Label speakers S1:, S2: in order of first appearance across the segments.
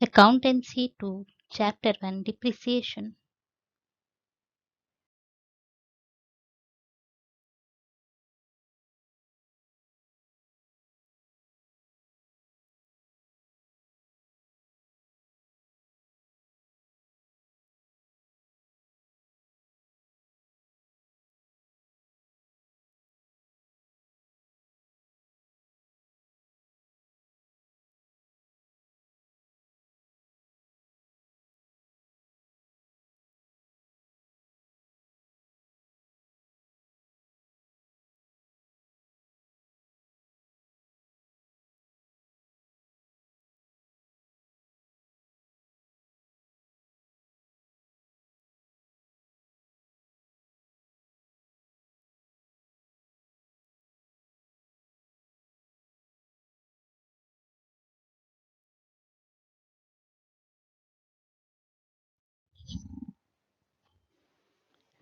S1: Accountancy 2, Chapter 1, Depreciation.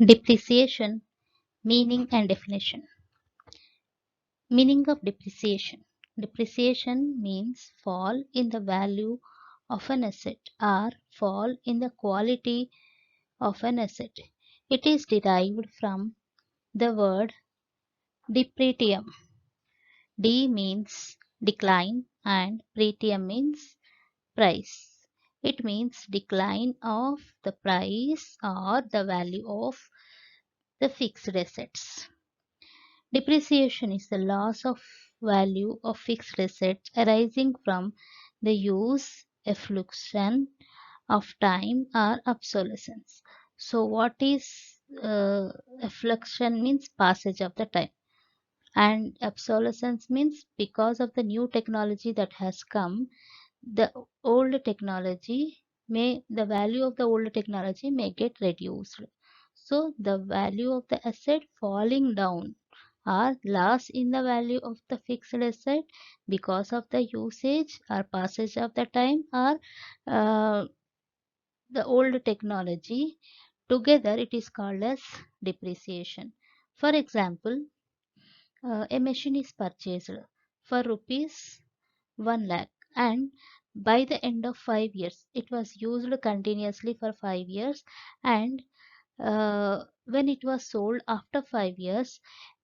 S1: Depreciation, meaning and definition. Meaning of depreciation. Depreciation means fall in the value of an asset or fall in the quality of an asset. It is derived from the word depretium. D means decline and pretium means price. It means decline of the price or the value of the fixed assets. Depreciation is the loss of value of fixed assets arising from the use, effluxion of time or obsolescence. So what is effluxion means passage of the time, and obsolescence means because of the new technology that has come, the old technology the value of the old technology may get reduced. So the value of the asset falling down or loss in the value of the fixed asset because of the usage or passage of the time or uh, the old technology, together it is called as depreciation. For example, a machine is purchased for rupees 1 lakh, and by the end of 5 years it was used continuously for 5 years, and when it was sold after 5 years,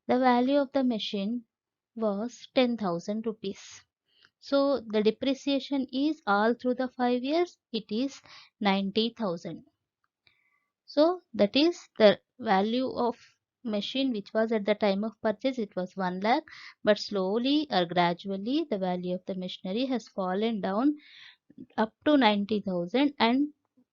S1: the value of the machine was 10,000 rupees. So the depreciation is all through the 5 years, it is 90,000. So that is the value of machine which was at the time of purchase, it was 1 lakh, but slowly or gradually the value of the machinery has fallen down up to 90,000, and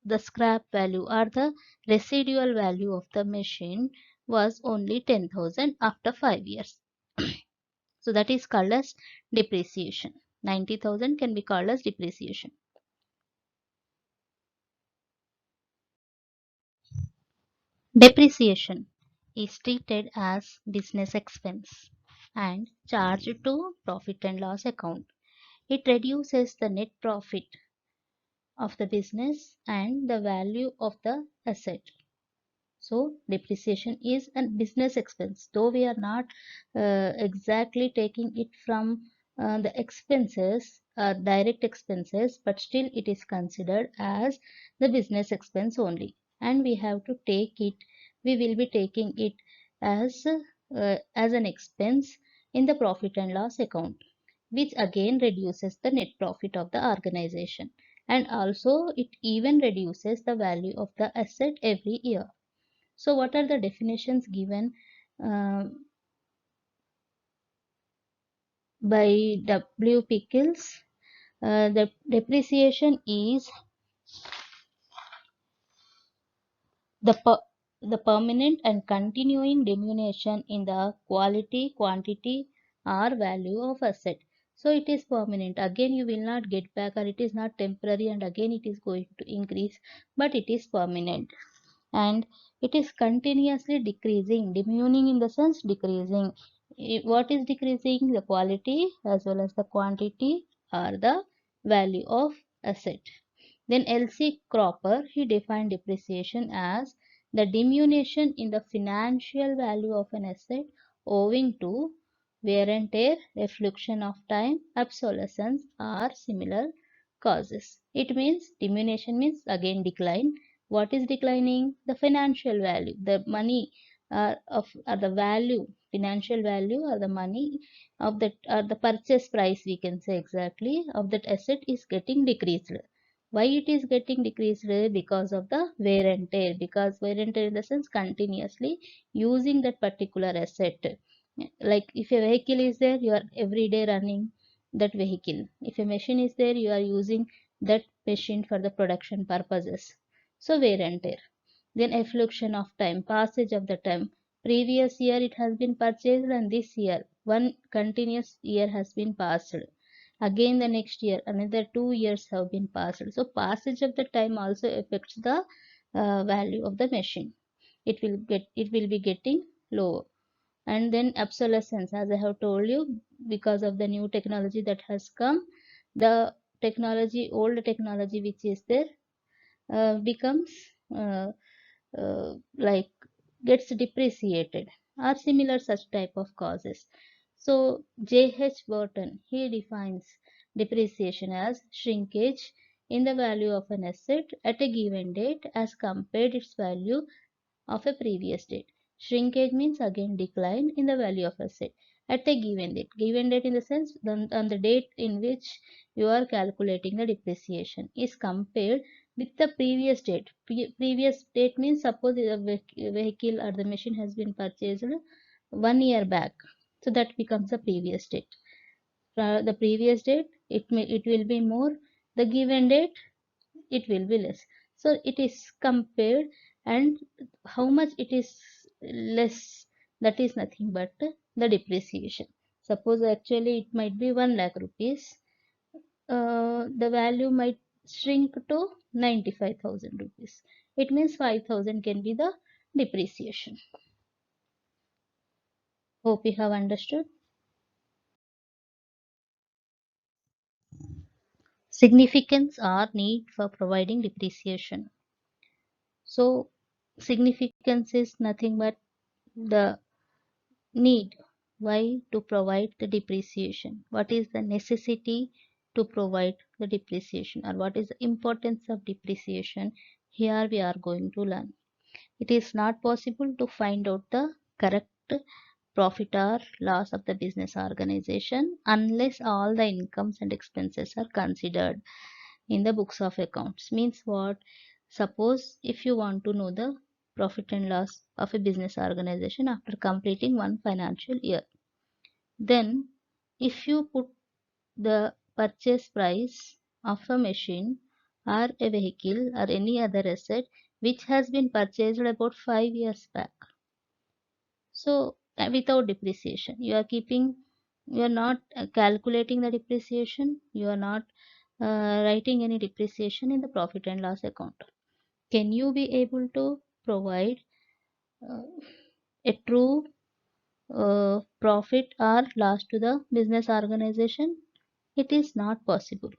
S1: the scrap value or the residual value of the machine was only 10,000 after 5 years. So that is called as depreciation. 90,000 can be called as depreciation. Depreciation is treated as business expense and charged to profit and loss account. It reduces the net profit of the business and the value of the asset. So depreciation is a business expense, though we are not exactly taking it from the expenses, direct expenses, but still it is considered as the business expense only. And we have to take it, we will be taking it as an expense in the profit and loss account, which again reduces the net profit of the organization. And also it even reduces the value of the asset every year. So, what are the definitions given uh, by W. Pickles? The depreciation is the the permanent and continuing diminution in the quality, quantity, or value of asset. So it is permanent. Again, you will not get back, or it is not temporary, and again it is going to increase, but it is permanent. And it is continuously decreasing, diminuing in the sense decreasing. What is decreasing? The quality as well as the quantity or the value of asset. Then L.C. Cropper, he defined depreciation as the diminution in the financial value of an asset owing to wear and tear, reflection of time, obsolescence, or similar causes. It means diminution means again decline. What is declining? The financial value, the money or the value, financial value or the money of that or the purchase price, we can say exactly, of that asset is getting decreased. Why it is getting decreased? Because of the wear and tear. Because wear and tear in the sense continuously using that particular asset. Like if a vehicle is there, you are every day running that vehicle. If a machine is there, you are using that machine for the production purposes. So wear and tear. Then effluxion of time, passage of the time. Previous year it has been purchased and this year one continuous year has been passed. Again the next year another 2 years have been passed. So passage of the time also affects the value of the machine. It will be getting lower. And then obsolescence, as I have told you, because of the new technology that has come, the old technology which is there becomes uh, like gets depreciated, or similar such type of causes. So J.H. Burton, he defines depreciation as shrinkage in the value of an asset at a given date as compared its value of a previous date. Shrinkage means again decline in the value of asset at a given date. Given date in the sense on the date in which you are calculating the depreciation is compared with the previous date. Previous date means suppose the vehicle or the machine has been purchased 1 year back. So that becomes the previous date. The previous date it will be more. The given date it will be less. So it is compared, and how much it is less, that is nothing but the depreciation. Suppose actually it might be 1 lakh rupees, the value might shrink to 95,000 rupees. It means 5,000 can be the depreciation. Hope you have understood. Significance or need for providing depreciation. So significance is nothing but the need. Why to provide the depreciation? What is the necessity to provide the depreciation, or what is the importance of depreciation? Here we are going to learn. It is not possible to find out the correct profit or loss of the business organization unless all the incomes and expenses are considered in the books of accounts. Means what? Suppose if you want to know the profit and loss of a business organization after completing one financial year, then if you put the purchase price of a machine or a vehicle or any other asset which has been purchased about 5 years back, so without depreciation, you are not calculating the depreciation, you are not writing any depreciation in the profit and loss account. Can you be able to provide uh, a true profit or loss to the business organization? It is not possible,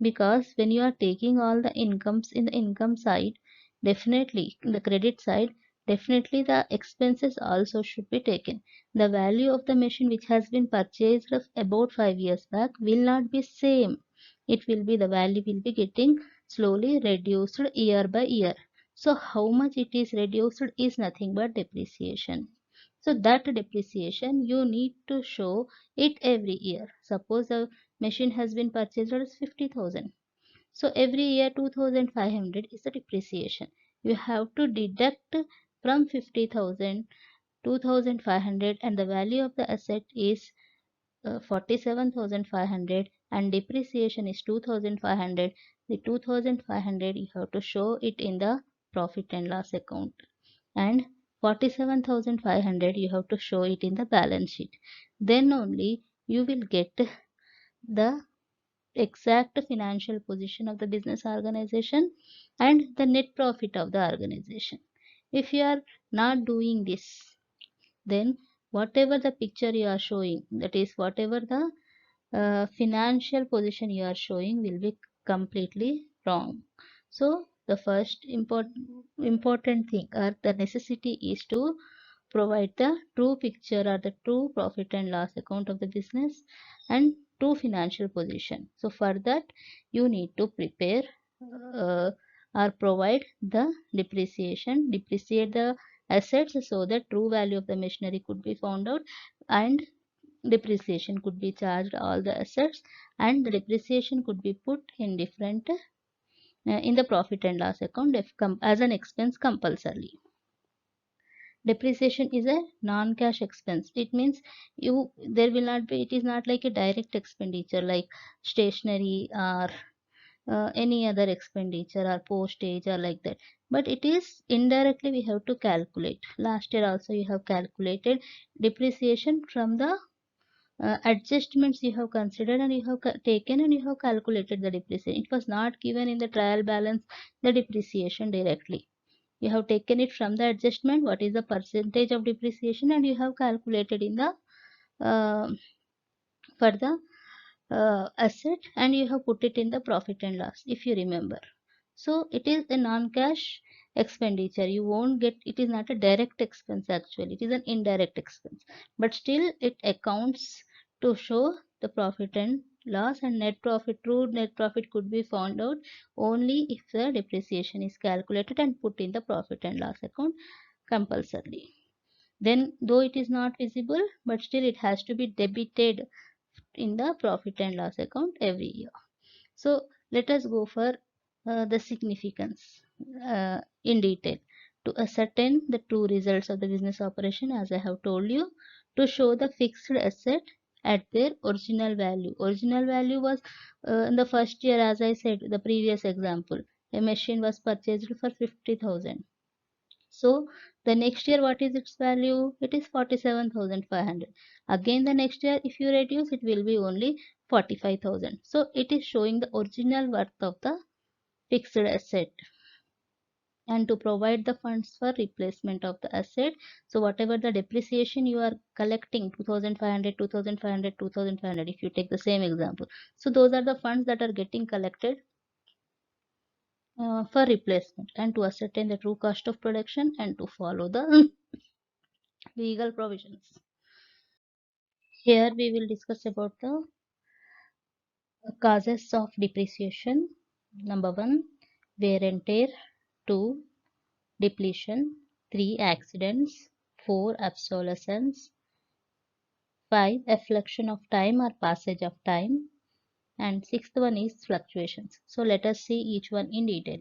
S1: because when you are taking all the incomes in the income side, definitely in the credit side, definitely the expenses also should be taken. The value of the machine which has been purchased of about 5 years back will not be same. It will be, the value will be getting slowly reduced year by year. So how much it is reduced is nothing but depreciation. So that depreciation you need to show it every year. Suppose the machine has been purchased at 50,000. So every year 2,500 is the depreciation. You have to deduct from 50,000 2,500, and the value of the asset is 47,500 and depreciation is 2,500. The 2,500 you have to show it in the profit and loss account, and 47,500 you have to show it in the balance sheet. Then only you will get the exact financial position of the business organization and the net profit of the organization. If you are not doing this, then whatever the picture you are showing, that is whatever the financial position you are showing, will be completely wrong. So the first important thing or the necessity is to provide the true picture or the true profit and loss account of the business, and true financial position. So for that, you need to prepare uh, or provide the depreciate the assets so that true value of the machinery could be found out, and depreciation could be charged all the assets, and the depreciation could be put in different in the profit and loss account if as an expense compulsorily. Depreciation is a non-cash expense. It means you there will not be, it is not like a direct expenditure like stationery or any other expenditure or postage or like that, but it is indirectly we have to calculate. Last year also you have calculated depreciation from the adjustments you have considered, and you have taken and you have calculated the depreciation. It was not given in the trial balance, the depreciation directly. You have taken it from the adjustment, what is the percentage of depreciation, and you have calculated in the uh, for the asset, and you have put it in the profit and loss, if you remember. So it is a non-cash expenditure. You won't get, it is not a direct expense actually, it is an indirect expense, but still it accounts to show the profit and loss, and net profit, true net profit could be found out only if the depreciation is calculated and put in the profit and loss account compulsorily. Then though it is not visible, but still it has to be debited in the profit and loss account every year. So let us go for the significance in detail. To ascertain the true results of the business operation, as I have told you, to show the fixed asset at their original value. Original value was in the first year, as I said, the previous example, a machine was purchased for 50,000. So the next year, what is its value? It is 47,500. Again, the next year, if you reduce, it will be only 45,000. So it is showing the original worth of the fixed asset, and to provide the funds for replacement of the asset. So whatever the depreciation you are collecting, 2,500, 2,500, 2,500, if you take the same example. So those are the funds that are getting collected for replacement, and to ascertain the true cost of production, and to follow the legal provisions. Here we will discuss about the causes of depreciation. Number 1, wear and tear. 2, depletion. 3, accidents. 4, obsolescence. 5, afflection of time or passage of time. And sixth one is fluctuations. So let us see each one in detail.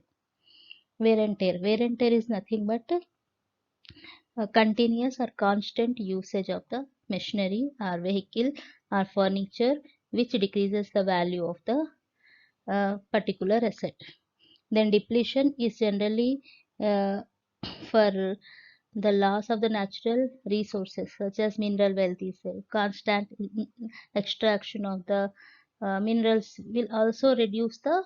S1: Wear and tear. Wear and tear is nothing but a continuous or constant usage of the machinery or vehicle or furniture, which decreases the value of the particular asset. Then depletion is generally for the loss of the natural resources, such as mineral wealth is a constant extraction of the minerals will also reduce the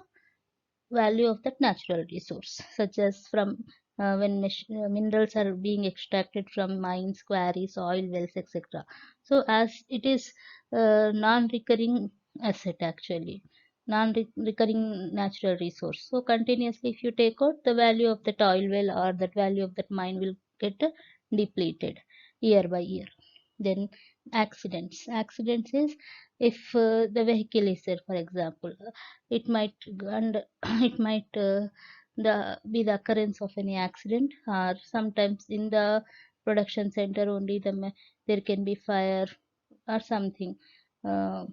S1: value of that natural resource, such as from when minerals are being extracted from mines, quarries, oil wells, etc. So as it is non-recurring asset actually, non-recurring natural resource. So continuously if you take out, the value of that oil well or that value of that mine will get depleted year by year. Then accidents is if the vehicle is there, for example, it might and it might be the occurrence of any accident, or sometimes in the production center only there can be fire or something uh,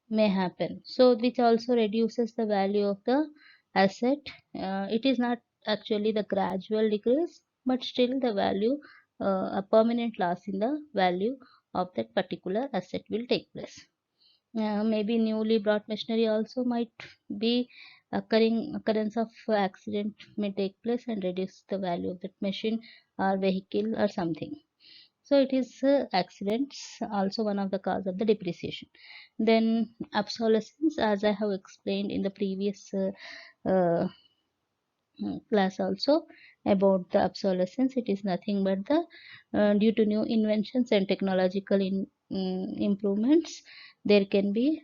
S1: may happen, so which also reduces the value of the asset. It is not actually the gradual decrease, but still the value, a permanent loss in the value of that particular asset will take place. Maybe newly brought machinery also might be occurrence of accident may take place and reduce the value of that machine or vehicle or something. So it is accidents also one of the cause of the depreciation. Then obsolescence, as I have explained in the previous uh, class also about the obsolescence, it is nothing but the due to new inventions and technological improvements, there can be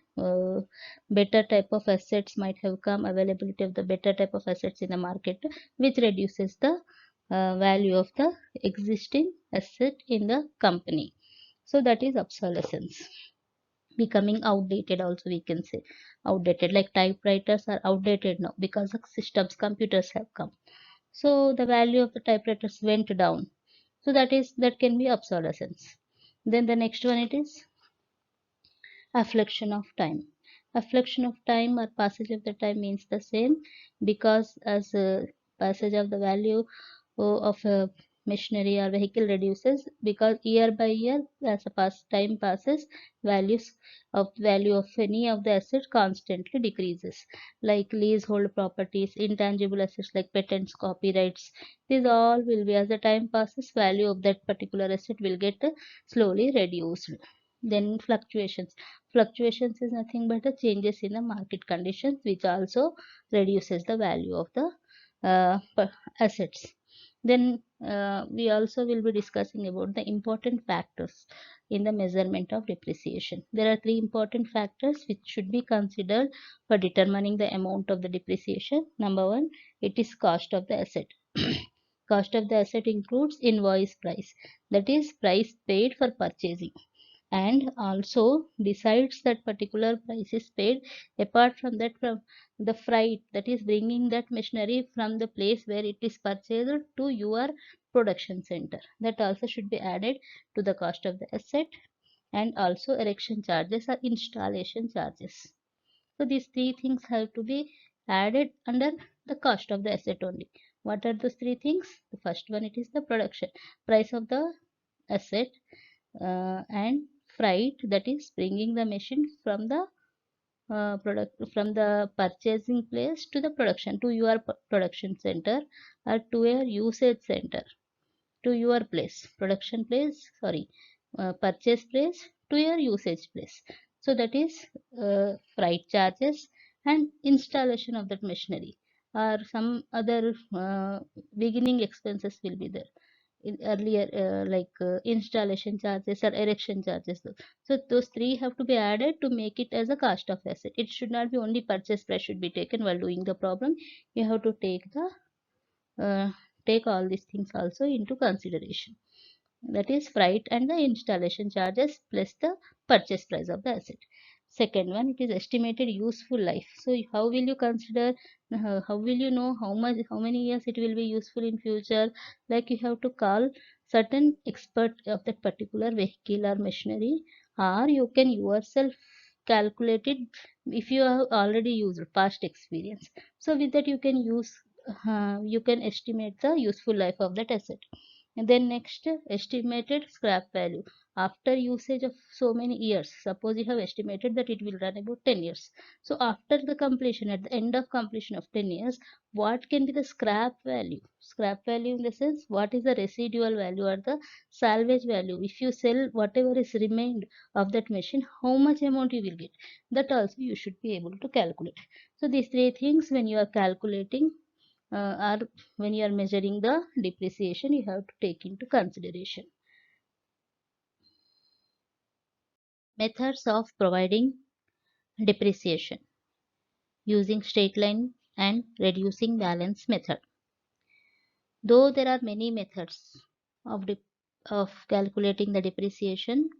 S1: better type of assets might have come, availability of the better type of assets in the market, which reduces the value of the existing asset in the company. So that is obsolescence. becoming outdated also, we can say. Outdated, like typewriters are outdated now because of systems, computers have come. So the value of the typewriters went down. So that can be obsolescence. Then the next one, it is afflection of time. Afflection of time or passage of the time means the same, because as a passage of the value of a machinery or vehicle reduces, because year by year, as a time passes, value of any of the asset constantly decreases. Like leasehold properties, intangible assets like patents, copyrights, these all will be, as the time passes, value of that particular asset will get slowly reduced. Then fluctuations is nothing but the changes in the market conditions, which also reduces the value of the assets. Then we also will be discussing about the important factors in the measurement of depreciation. There are three important factors which should be considered for determining the amount of the depreciation. Number one, it is cost of the asset. Cost of the asset includes invoice price, that is price paid for purchasing, and also besides that particular price is paid, apart from that, from the freight, that is bringing that machinery from the place where it is purchased to your production center, that also should be added to the cost of the asset. And also erection charges or installation charges. So these three things have to be added under the cost of the asset only. What are those three things? The first one, it is the production price of the asset, and freight, that is bringing the machine from the product, from the purchasing place to the production, to your production center, or to a usage center, to your place, production place, sorry, purchase place to your usage place. So that is freight charges. And installation of that machinery or some other beginning expenses will be there in earlier, like installation charges or erection charges. So those three have to be added to make it as a cost of asset. It should not be only purchase price should be taken while doing the problem. You have to uh, take all these things also into consideration, that is freight and the installation charges plus the purchase price of the asset. Second one, it is estimated useful life. So how will you consider, how will you know how many years it will be useful in future? Like you have to call certain expert of that particular vehicle or machinery, or you can yourself calculate it if you have already used past experience. So with that you can use, you can estimate the useful life of that asset. And then next, estimated scrap value. After usage of so many years, suppose you have estimated that it will run about 10 years. So after the completion, at the end of completion of 10 years, what can be the scrap value? Scrap value in the sense, what is the residual value or the salvage value? If you sell whatever is remained of that machine, how much amount you will get? That also you should be able to calculate. So these three things, when you are calculating, or when you are measuring the depreciation, you have to take into consideration. Methods of providing depreciation using straight line and reducing balance method. Though there are many methods of, of calculating the depreciation,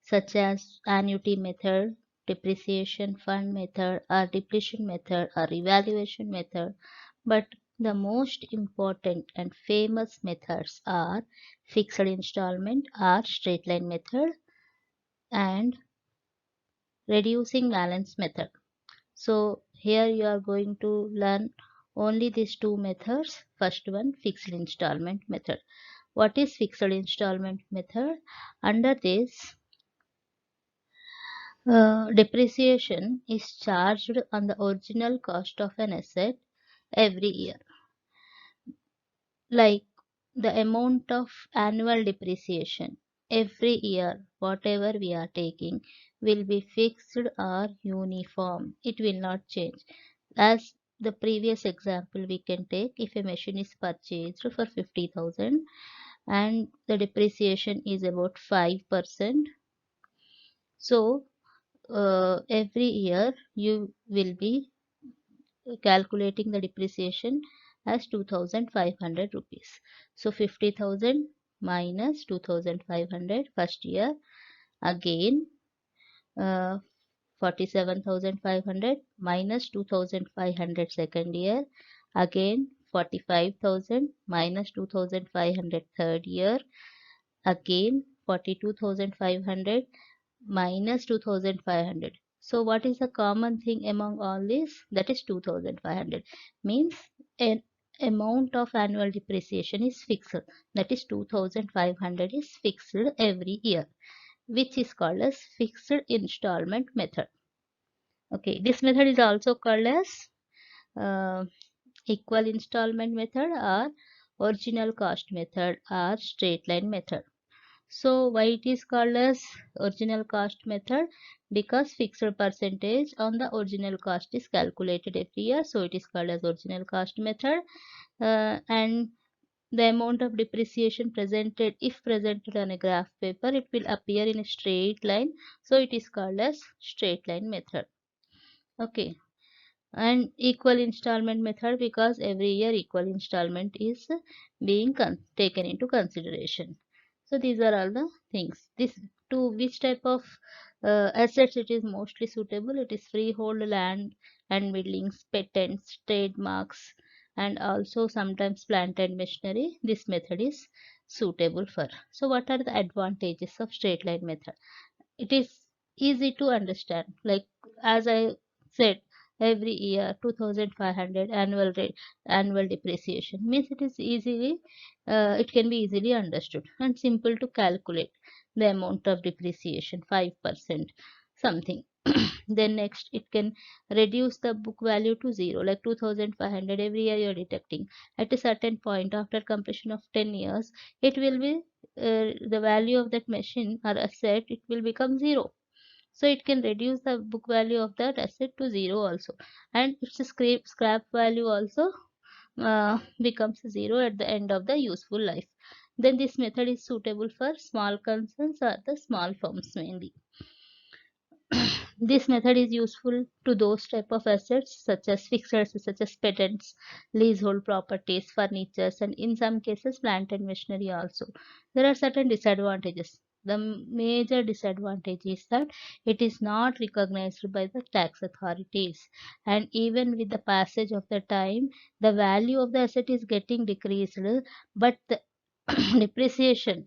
S1: such as annuity method, depreciation fund method, or depletion method, or evaluation method, but the most important and famous methods are fixed installment or straight line method and reducing balance method. So here you are going to learn only these two methods. First one, fixed installment method. What is fixed installment method? Under this, depreciation is charged on the original cost of an asset every year. Like the amount of annual depreciation every year, whatever we are taking, will be fixed or uniform. It will not change. As the previous example we can take, if a machine is purchased for 50,000 and the depreciation is about 5%, so every year you will be calculating the depreciation as 2500 rupees. So 50,000 minus 2500 first year, again uh, 47,500 minus 2,500 second year, again 45,000 minus 2,500 third year, again 42,500 minus 2,500. So what is the common thing among all these? That is 2,500. Means an amount of annual depreciation is fixed. That is 2,500 is fixed every year, which is called as fixed installment method. Okay, this method is also called as uh, equal installment method or original cost method or straight line method. So why it is called as original cost method? Because fixed percentage on the original cost is calculated every year. So it is called as original cost method. And the amount of depreciation presented, if presented on a graph paper, it will appear in a straight line. So it is called as straight line method. Okay. And equal installment method, because every year equal installment is being taken into consideration. So these are all the things. This to which type of assets it is mostly suitable? It is freehold land and buildings, patents, trademarks, and also sometimes plant and machinery. This method is suitable for. So what are the advantages of straight line method? It is easy to understand. Like as I said, every year 2,500 annual rate, annual depreciation means it is easily it can be easily understood and simple to calculate the amount of depreciation, 5% something. Then next it can reduce the book value to zero, like 2,500 every year you're deducting. At a certain point after completion of 10 years, it will be the value of that machine or asset, it will become zero. So it can reduce the book value of that asset to zero also, and its scrap value also becomes zero at the end of the useful life. Then this method is suitable for small concerns or the small firms mainly. This method is useful to those type of assets such as fixed assets such as patents, leasehold properties, furnitures, and in some cases plant and machinery also. There are certain disadvantages. The major disadvantage is that it is not recognized by the tax authorities, and even with the passage of the time, the value of the asset is getting decreased, but the depreciation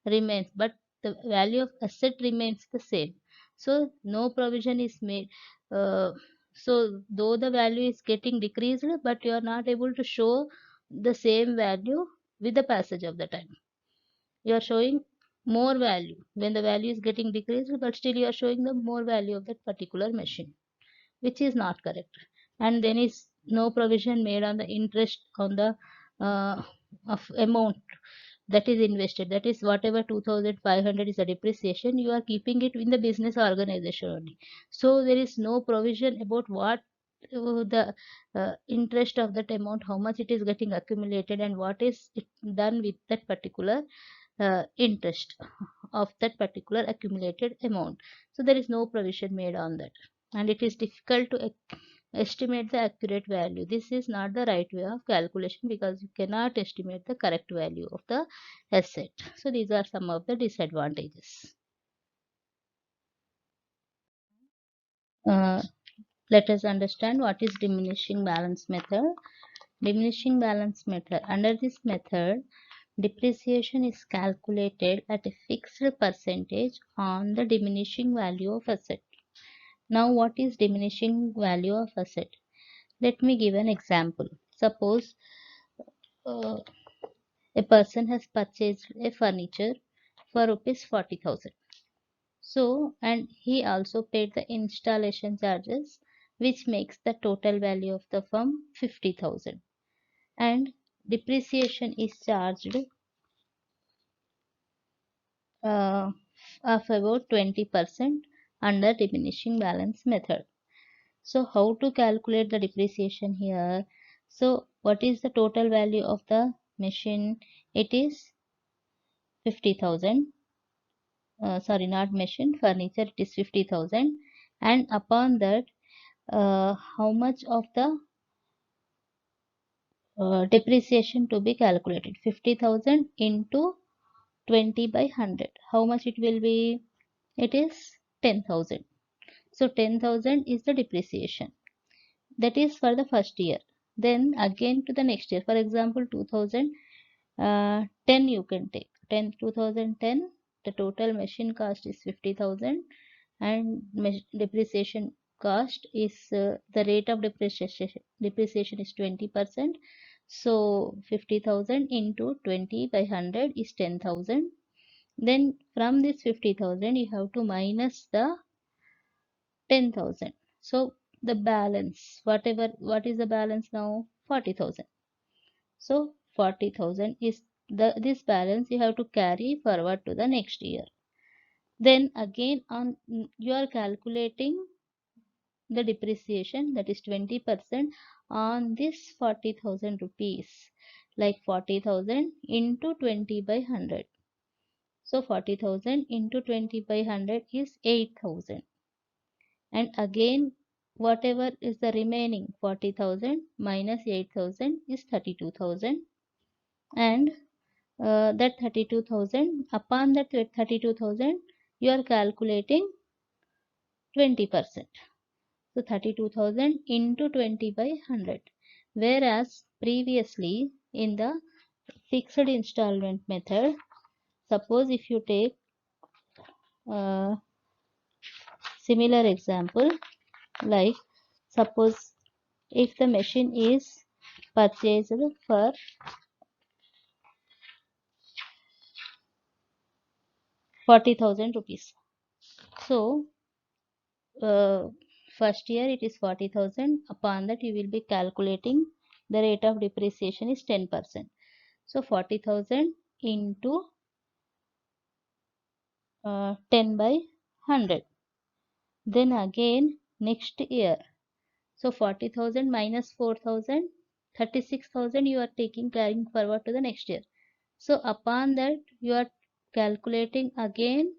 S1: remains, but the value of asset remains the same. So no provision is made. uh, so though the value is getting decreased, but you are not able to show the same value with the passage of the time. You are showing more value when the value is getting decreased, but still you are showing the more value of that particular machine, which is not correct. And then is no provision made on the interest on the of amount that is invested. That is whatever 2,500 is the depreciation, you are keeping it in the business organization only. So there is no provision about what the interest of that amount, how much it is getting accumulated, and what is it done with that particular interest of that particular accumulated amount. So there is no provision made on that, and it is difficult to estimate the accurate value. This is not the right way of calculation because you cannot estimate the correct value of the asset. So these are some of the disadvantages. Uh, Let us understand what is diminishing balance method. Diminishing balance method. Under this method, depreciation is calculated at a fixed percentage on the diminishing value of asset. Now, what is diminishing value of asset? Let me give an example. Suppose uh, a person has purchased a furniture for rupees 40,000. So, and he also paid the installation charges, which makes the total value of the firm 50,000. And depreciation is charged uh, of about 20% under diminishing balance method. So, how to calculate the depreciation here? So, what is the total value of the machine? It is 50,000. Sorry, not machine, furniture, it is 50,000. And upon that, how much of the depreciation to be calculated? 50,000 into 20 by 100. How much it will be? It is 10,000. So 10,000 is the depreciation. That is for the first year. Then again to the next year. For example, 2010 you can take. 2010, the total machine cost is 50,000 and depreciation cost is the rate of depreciation is 20%. So 50,000 into 20 by 100 is 10,000. Then from this 50,000 you have to minus the 10,000. So the balance, what is the balance now? 40,000. So 40,000 is this balance you have to carry forward to the next year. Then again you are calculating the depreciation, that is 20% on this 40,000 rupees, like 40,000 into 20 by 100. So 40,000 into 20 by 100 is 8,000. And again whatever is the remaining 40,000 minus 8,000 is 32,000. And that 32,000, upon that 32,000 you are calculating 20%. So 32,000 into 20 by 100. Whereas previously in the fixed installment method, suppose if you take similar example, like suppose if the machine is purchased for 40,000 rupees. So first year it is 40,000. Upon that you will be calculating the rate of depreciation is 10%. So 40,000 into 10 by 100. Then again next year. So 40,000 minus 4,000, 36,000 you are carrying forward to the next year. So upon that you are calculating again,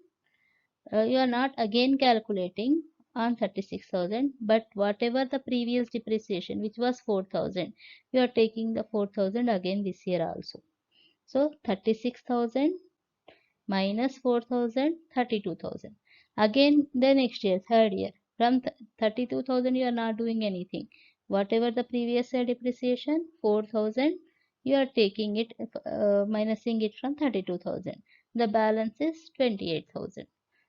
S1: you are not again calculating on 36,000, but whatever the previous depreciation which was 4,000, you are taking the 4,000 again this year also. So 36,000 minus 4,000, 32,000. Again the next year, third year, from 32,000 you are not doing anything. Whatever the previous year depreciation, 4,000, you are taking it, minusing it from 32,000. The balance is 28,000.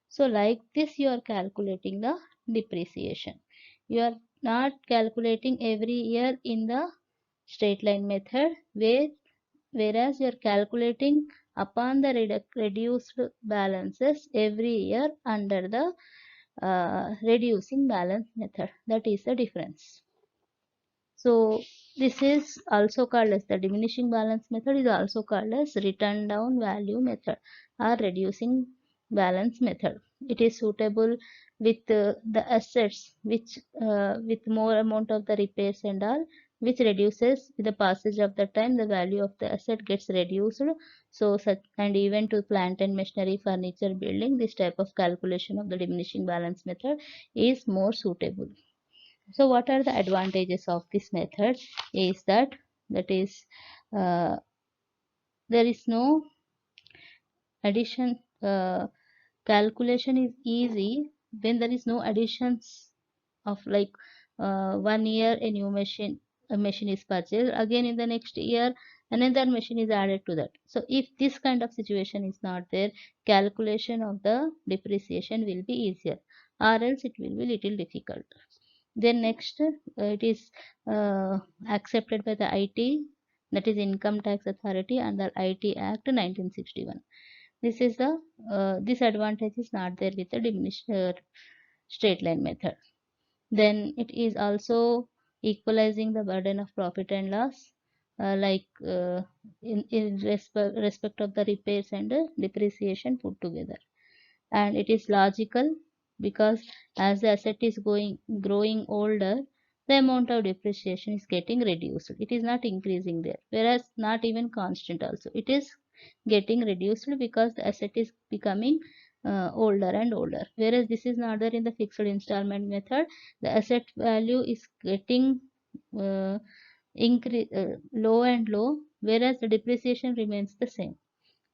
S1: So like this you are calculating the depreciation. You are not calculating every year in the straight line method, whereas you are calculating upon the reduced balances every year under the reducing balance method. That is the difference. So this is also called as the diminishing balance method, is also called as written down value method or reducing balance method. It is suitable with the assets which with more amount of the repairs and all, which reduces with the passage of the time, the value of the asset gets reduced. So such, and even to plant and machinery, furniture, building, this type of calculation of the diminishing balance method is more suitable. So what are the advantages of this method is that is uh, there is no addition, calculation is easy when there is no additions of like 1 year a machine is purchased, again in the next year another machine is added to that. So if this kind of situation is not there, calculation of the depreciation will be easier, or else it will be little difficult. Then next, it is accepted by the IT, that is Income Tax Authority, under IT Act 1961. This is the disadvantage is not there with the diminished straight line method. Then it is also equalizing the burden of profit and loss, like in respect of the repairs and depreciation put together. And it is logical because as the asset is growing older, the amount of depreciation is getting reduced. It is not increasing there, whereas not even constant also. It is getting reduced because the asset is becoming older and older. Whereas this is not there in the fixed installment method. The asset value is getting low and low, whereas the depreciation remains the same.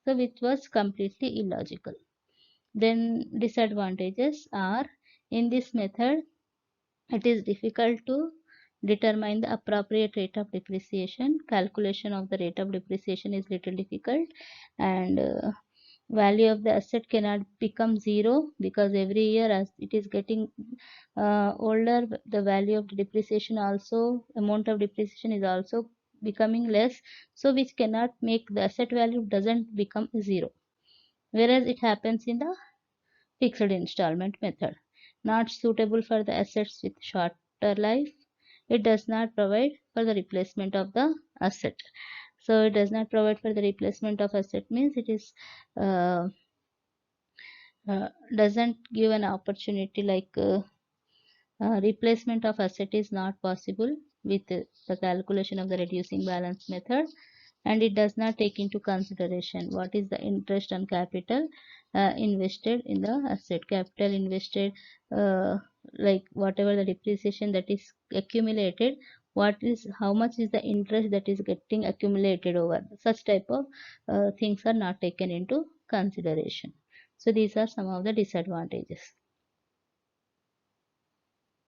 S1: So which was completely illogical. Then disadvantages are, in this method it is difficult to determine the appropriate rate of depreciation. Calculation of the rate of depreciation is little difficult, and value of the asset cannot become zero, because every year as it is getting older, the value of the depreciation also, amount of depreciation is also becoming less, so which cannot make the asset value doesn't become zero, whereas it happens in the fixed installment method. Not suitable for the assets with shorter life. It does not provide for the replacement of the asset. So it does not provide for the replacement of asset means it is uh, doesn't give an opportunity, like replacement of asset is not possible with the calculation of the reducing balance method, and it does not take into consideration what is the interest on capital invested in the asset. Capital invested, like whatever the depreciation that is accumulated, what is, how much is the interest that is getting accumulated over, such type of things are not taken into consideration. So these are some of the disadvantages.